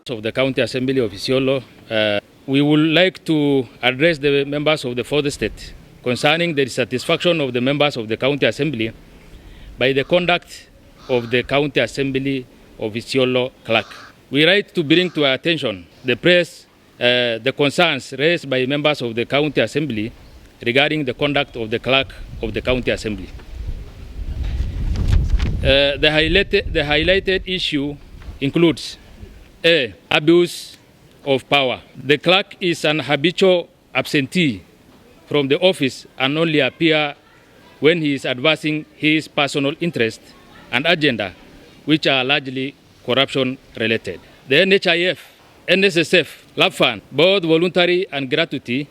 Of the County Assembly of Isiolo, we would like to address the members of the fourth estate concerning the dissatisfaction of the members of the County Assembly by the conduct of the County Assembly of Isiolo clerk. We write to bring to our attention the press the concerns raised by members of the County Assembly regarding the conduct of the clerk of the County Assembly. The highlighted issue includes A. Abuse of power. The clerk is an habitual absentee from the office and only appears when he is advancing his personal interest and agenda, which are largely corruption related. The NHIF, NSSF, Lab Fund, both voluntary and gratuity,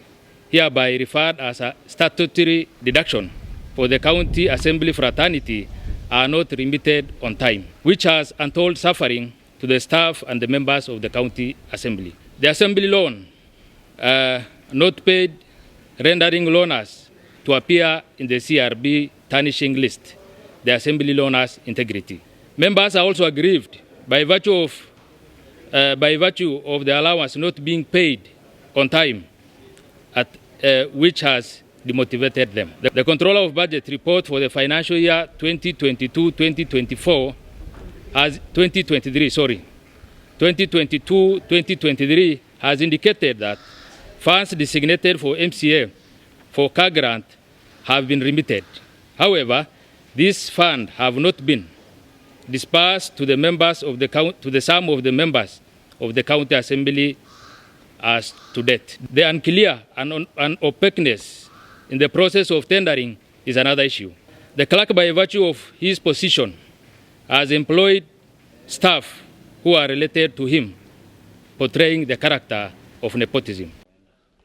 hereby referred as a statutory deduction for the County Assembly fraternity, are not remitted on time, which has untold suffering to the staff and the members of the County Assembly. The Assembly loan, not paid, rendering loaners to appear in the CRB tarnishing list, the Assembly loaners' integrity. Members are also aggrieved by virtue of the allowance not being paid on time, which has demotivated them. The Controller of Budget report for the financial year 2022-2023 has indicated that funds designated for MCA for car grant have been remitted. However, these funds have not been dispersed to the members of the sum of the members of the County Assembly as to date. The unclear and opaqueness in the process of tendering is another issue. The clerk, by virtue of his position, has employed staff who are related to him, portraying the character of nepotism.